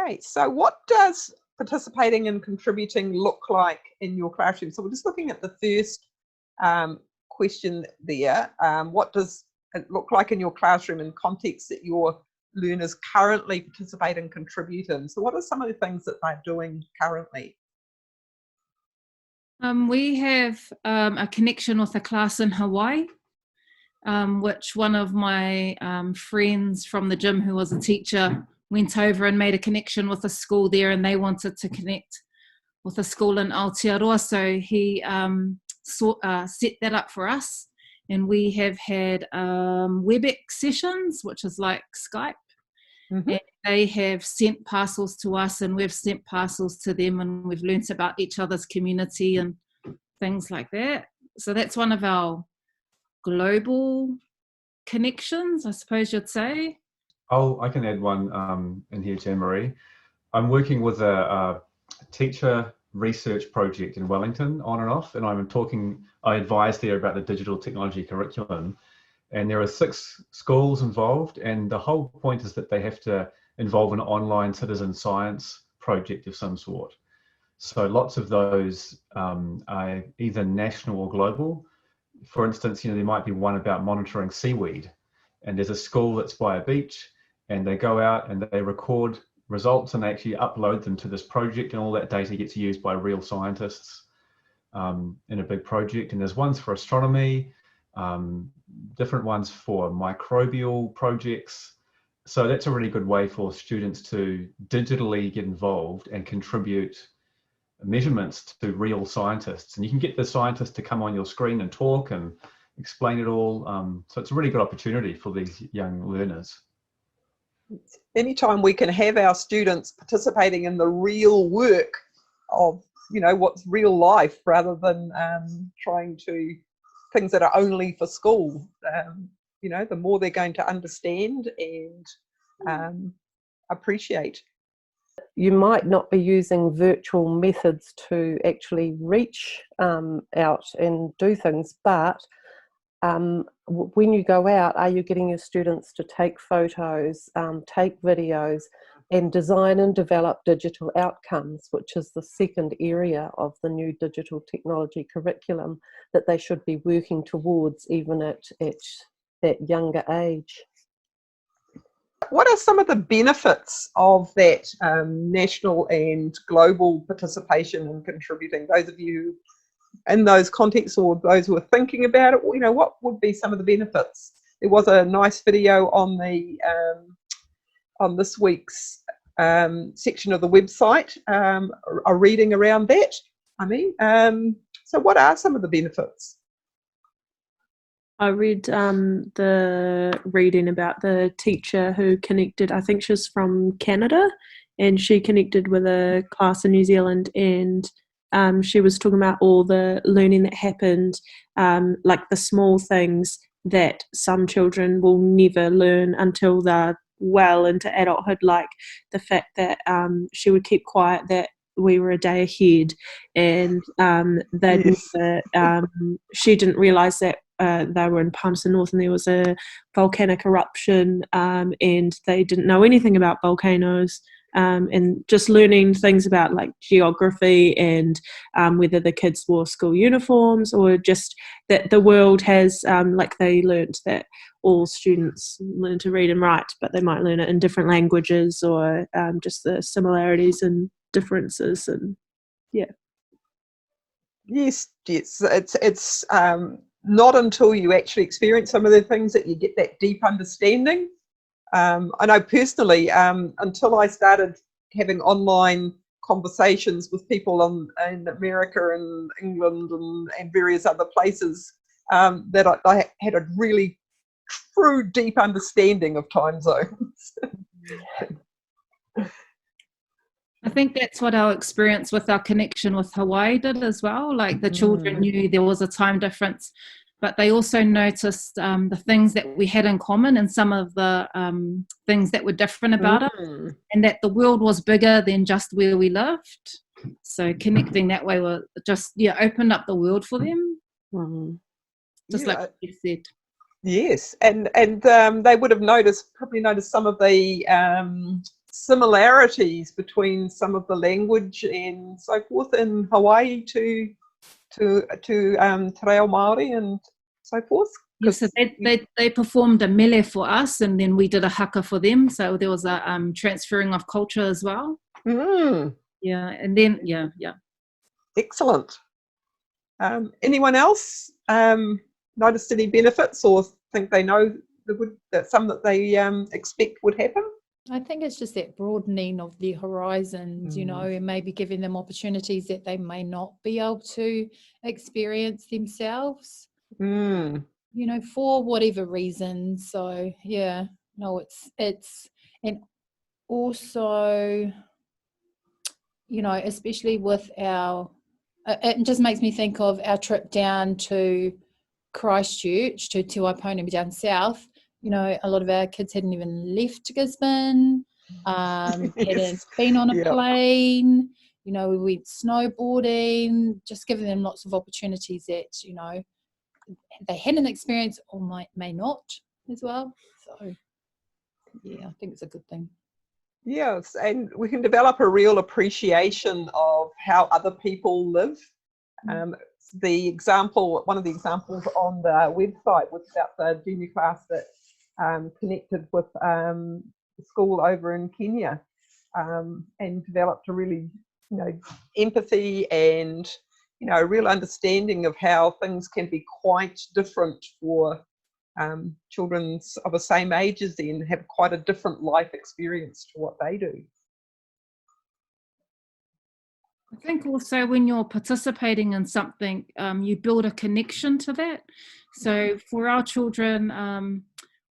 Okay, so what does participating and contributing look like in your classroom? So we're just looking at the first question there. What does it look like in your classroom in context that your learners currently participate and contribute in? So what are some of the things that they're doing currently? We have a connection with a class in Hawaii, which one of my friends from the gym who was a teacher went over and made a connection with a school there, and they wanted to connect with a school in Aotearoa, so he set that up for us, and we have had WebEx sessions, which is like Skype. Mm-hmm. And they have sent parcels to us and we've sent parcels to them, and we've learnt about each other's community and things like that. So that's one of our global connections, I suppose you'd say. I can add one in here, Jean-Marie. I'm working with a teacher research project in Wellington on and off, and I advise there about the digital technology curriculum. And there are 6 schools involved, and the whole point is that they have to involve an online citizen science project of some sort. So lots of those are either national or global. For instance, there might be one about monitoring seaweed, and there's a school that's by a beach, and they go out and they record results and they actually upload them to this project, and all that data gets used by real scientists in a big project. And there's ones for astronomy, different ones for microbial projects. So that's a really good way for students to digitally get involved and contribute measurements to real scientists. And you can get the scientists to come on your screen and talk and explain it all. So it's a really good opportunity for these young learners. Anytime we can have our students participating in the real work of, what's real life, rather than trying to things that are only for school, the more they're going to understand and appreciate. You might not be using virtual methods to actually reach out and do things, but when you go out, are you getting your students to take photos, take videos, and design and develop digital outcomes, which is the second area of the new digital technology curriculum that they should be working towards even at that younger age? What are some of the benefits of that national and global participation and contributing? Those of you in those contexts, or those who are thinking about it, what would be some of the benefits? There was a nice video on the on this week's section of the website, a reading around that. So what are some of the benefits? I read the reading about the teacher who connected, I think she was from Canada, and she connected with a class in New Zealand, and she was talking about all the learning that happened, like the small things that some children will never learn until they're well into adulthood, like the fact that she would keep quiet that we were a day ahead, and she didn't realise that they were in Palmerston North and there was a volcanic eruption, and they didn't know anything about volcanoes, and just learning things about like geography and whether the kids wore school uniforms, or just that the world has like they learnt that all students learn to read and write, but they might learn it in different languages, or just the similarities and differences. And yes, it's not until you actually experience some of the things that you get that deep understanding. I know personally, until I started having online conversations with people in America and England and various other places, that I had a really true deep understanding of time zones. I think that's what our experience with our connection with Hawaii did as well. Like the children knew there was a time difference, but they also noticed the things that we had in common and some of the things that were different about it, and that the world was bigger than just where we lived. So connecting that way was just opened up the world for them, just like you said. Yes, and they would have probably noticed some of the similarities between some of the language and so forth in Hawaii to te reo Māori and so forth? Yeah, so they performed a mele for us, and then we did a haka for them. So there was a transferring of culture as well. Yeah, and then yeah. Excellent. Anyone else noticed any benefits or think they know that some that they expect would happen? I think it's just that broadening of their horizons, you know, and maybe giving them opportunities that they may not be able to experience themselves, you know, for whatever reason. So yeah, no, it's and also, you know, especially with our it just makes me think of our trip down to Christchurch, to Te Waipounamu down south. You know, a lot of our kids hadn't even left Gisborne, hadn't been on a plane. You know, we went snowboarding, just giving them lots of opportunities that, you know, they hadn't experienced or may not as well. So, yeah, I think it's a good thing. Yes, and we can develop a real appreciation of how other people live. The example, one of the examples on the website was about the junior class that connected with the school over in Kenya and developed a really, you know, empathy and, you know, a real understanding of how things can be quite different for children of the same age as them, have quite a different life experience to what they do. I think also when you're participating in something, you build a connection to that. So for our children,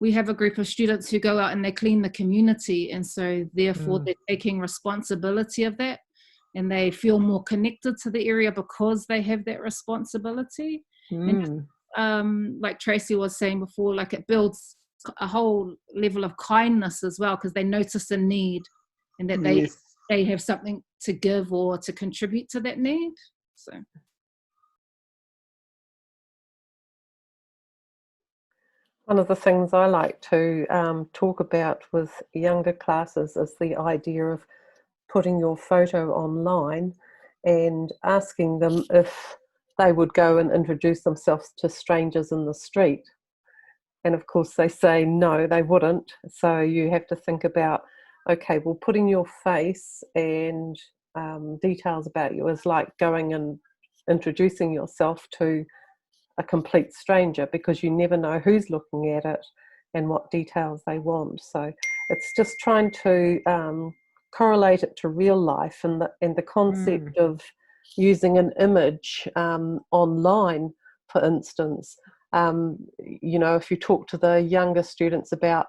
we have a group of students who go out and they clean the community, and so therefore they're taking responsibility of that, and they feel more connected to the area because they have that responsibility. And like Tracy was saying before, like it builds a whole level of kindness as well, because they notice a need and that they have something to give or to contribute to that need. So one of the things I like to talk about with younger classes is the idea of putting your photo online and asking them if they would go and introduce themselves to strangers in the street. And of course they say no, they wouldn't. So you have to think about, okay, well, putting your face and details about you is like going and introducing yourself to a complete stranger, because you never know who's looking at it and what details they want. So it's just trying to correlate it to real life, and the concept of using an image online, for instance. You know, if you talk to the younger students about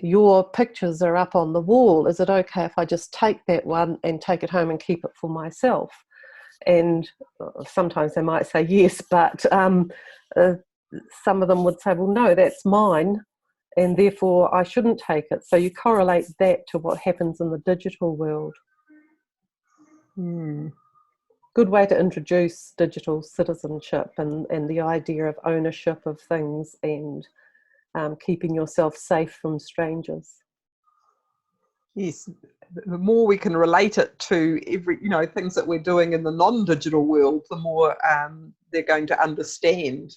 your pictures are up on the wall, is it okay if I just take that one and take it home and keep it for myself? And sometimes they might say yes, but some of them would say, well, no, that's mine, and therefore I shouldn't take it. So you correlate that to what happens in the digital world. Good way to introduce digital citizenship and the idea of ownership of things and keeping yourself safe from strangers. Yes, the more we can relate it to every, you know, things that we're doing in the non-digital world, the more they're going to understand